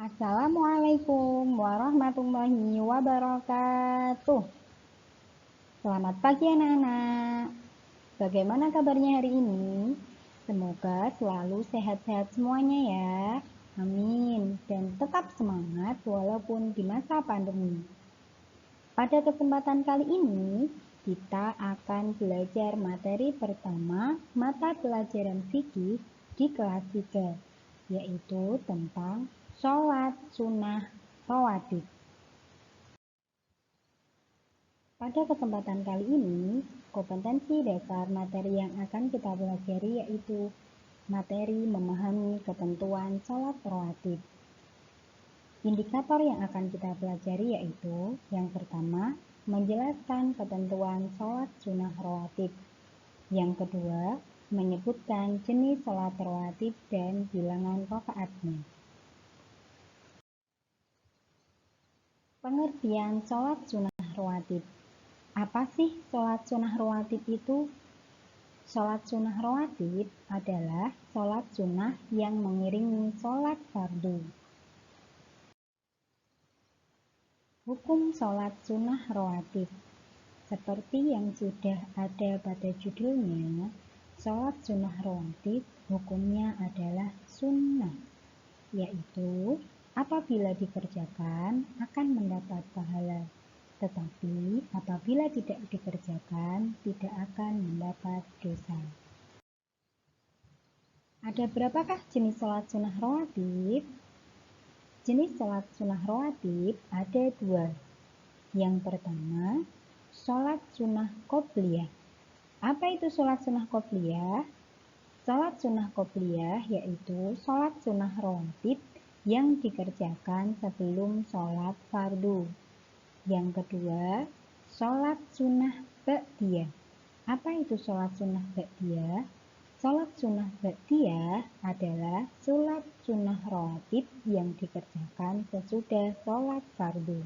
Assalamualaikum warahmatullahi wabarakatuh. Selamat pagi anak-anak. Bagaimana kabarnya hari ini? Semoga selalu sehat-sehat semuanya ya. Amin. Dan tetap semangat walaupun di masa pandemi. Pada kesempatan kali ini, kita akan belajar materi pertama mata pelajaran fikih di kelas 3, yaitu tentang sholat sunnah rawatib. Pada kesempatan kali ini, kompetensi dasar materi yang akan kita pelajari yaitu materi memahami ketentuan sholat rawatib. Indikator yang akan kita pelajari yaitu yang pertama, menjelaskan ketentuan sholat sunnah rawatib. Yang kedua, menyebutkan jenis sholat rawatib dan bilangan rakaatnya. Pengertian sholat sunnah rawatib. Apa sih sholat sunnah rawatib itu? Sholat sunnah rawatib adalah sholat sunnah yang mengiringi sholat fardu. Hukum sholat sunnah rawatib. Seperti yang sudah ada pada judulnya, sholat sunnah rawatib hukumnya adalah sunnah, yaitu apabila dikerjakan akan mendapat pahala, tetapi apabila tidak dikerjakan tidak akan mendapat dosa. Ada berapakah jenis sholat sunnah rawatib? Jenis sholat sunnah rawatib ada 2. Yang pertama, sholat sunnah qobliyah. Apa itu sholat sunnah qobliyah? Sholat sunnah qobliyah yaitu sholat sunnah rawatib yang dikerjakan sebelum sholat fardu. Yang kedua, sholat sunnah ba'diyah. Apa itu sholat sunnah ba'diyah? Sholat sunnah ba'diyah adalah sholat sunnah rawatib yang dikerjakan sesudah sholat fardu.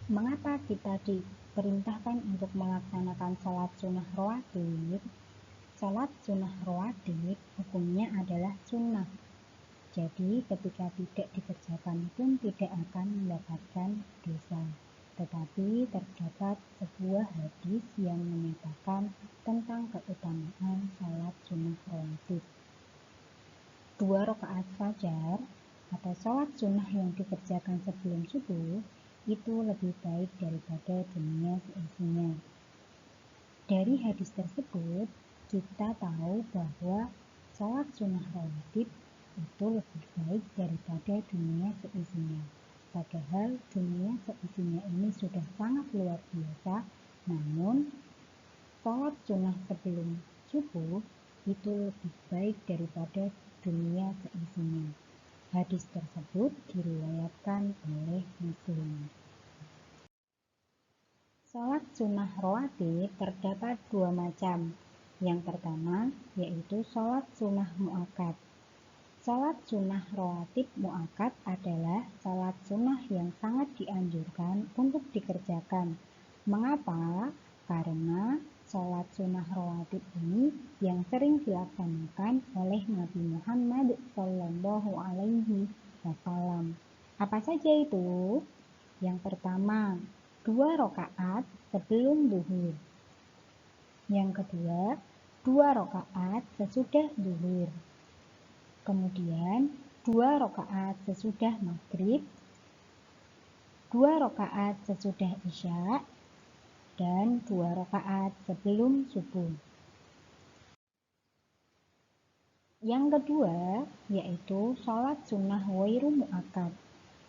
Mengapa kita diperintahkan untuk melaksanakan sholat sunnah rawatib? Sholat sunnah rawatib hukumnya adalah sunnah. Jadi ketika tidak dikerjakan pun tidak akan mendapatkan dosa. Tetapi terdapat sebuah hadis yang menyatakan tentang keutamaan sholat sunnah rawatib. 2 rakaat fajar atau sholat sunnah yang dikerjakan sebelum subuh itu lebih baik daripada dunia seisinya. Dari hadis tersebut kita tahu bahwa sholat sunnah rawatib itu lebih baik daripada dunia seisinya. Padahal dunia seisinya ini sudah sangat luar biasa, namun sholat sunnah sebelum subuh itu lebih baik daripada dunia seisinya. Hadis tersebut diriwayatkan oleh Muslim. Sholat sunnah rawatib terdapat 2 macam. Yang pertama yaitu sholat sunnah mu'akkad. Sholat sunnah rawatib mu'akkad adalah sholat sunnah yang sangat dianjurkan untuk dikerjakan. Mengapa? Karena sholat sunnah rawatib ini yang sering dilaksanakan oleh Nabi Muhammad SAW. Apa saja itu? Yang pertama, 2 rakaat sebelum zuhur. Yang kedua, 2 rakaat sesudah zuhur. Kemudian 2 rakaat sesudah maghrib, 2 rakaat sesudah isya, dan 2 rakaat sebelum subuh. Yang kedua yaitu sholat sunnah ghairu mu'akkad.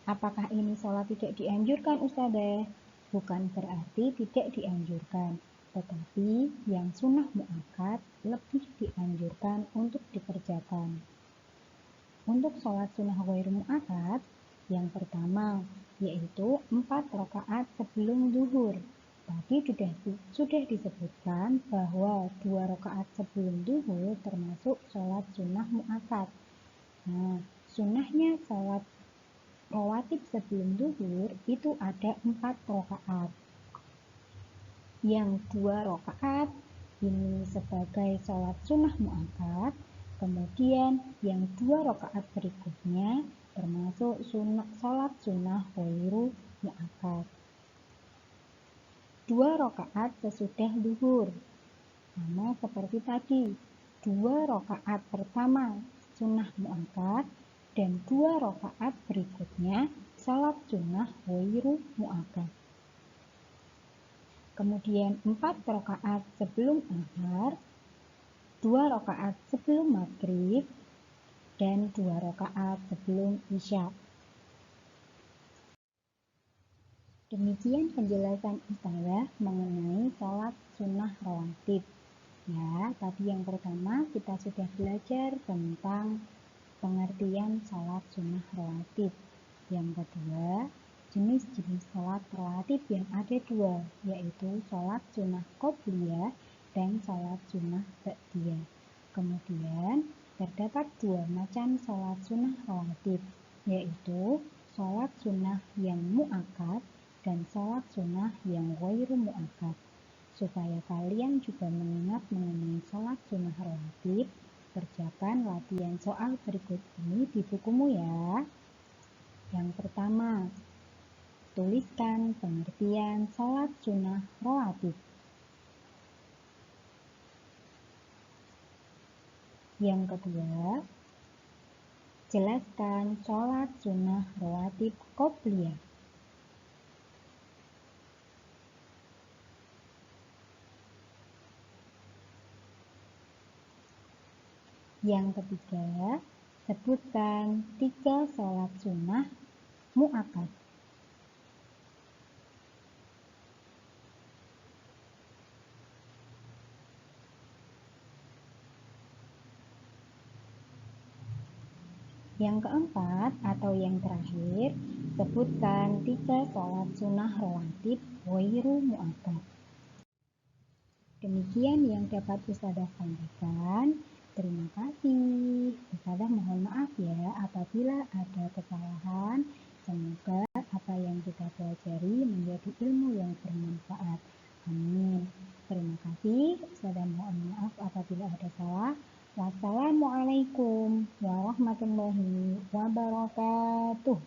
Apakah ini sholat tidak dianjurkan Ustazah? Bukan berarti tidak dianjurkan, tetapi yang sunnah mu'akkad lebih dianjurkan untuk dikerjakan. Untuk sholat sunnah ghairu mu'akkad, yang pertama yaitu 4 rakaat sebelum zuhur. Tadi sudah disebutkan bahwa 2 rakaat sebelum zuhur termasuk sholat sunnah mu'akkad. Nah, sunnahnya sholat rawatib sebelum zuhur itu ada 4 rakaat. Yang 2 rakaat ini sebagai sholat sunnah mu'akkad, Kemudian yang 2 rakaat berikutnya termasuk sholat sunnah ghairu mu'akkad. 2 rakaat sesudah zuhur, sama seperti tadi. 2 rakaat pertama sunnah mu'akkad dan 2 rakaat berikutnya sholat sunnah ghairu mu'akkad. Kemudian 4 rakaat sebelum asar, 2 rakaat sebelum maghrib, dan 2 rakaat sebelum isya. Demikian penjelasan Ustazah mengenai sholat sunnah rawatib. Ya, tadi yang pertama kita sudah belajar tentang pengertian sholat sunnah rawatib. Yang kedua, jenis-jenis sholat rawatib yang ada dua, yaitu sholat sunnah qobliyah dan sholat sunnah ba'diyah. Kemudian terdapat dua macam sholat sunnah rawatib, yaitu sholat sunnah yang mu'akkad dan sholat sunnah yang ghairu mu'akkad. Supaya kalian juga mengingat mengenai sholat sunnah rawatib, kerjakan latihan soal berikut ini di bukumu ya. Yang pertama, tuliskan pengertian sholat sunnah rawatib. Yang kedua, jelaskan sholat sunnah rawatib qobliyah. Yang ketiga, sebutkan 3 sholat sunnah mu'akkad. Yang keempat atau yang terakhir, sebutkan 3 sholat sunnah rawatib ghairu mu'akkad. Demikian yang dapat Ustazah sampaikan. Terima kasih. Ustazah mohon maaf ya apabila ada kesalahan. Semoga apa yang kita pelajari menjadi ilmu yang bermanfaat. Amin. Terima kasih. Ustazah mohon maaf apabila ada salah. Wassalamualaikum warahmatullahi wabarakatuh.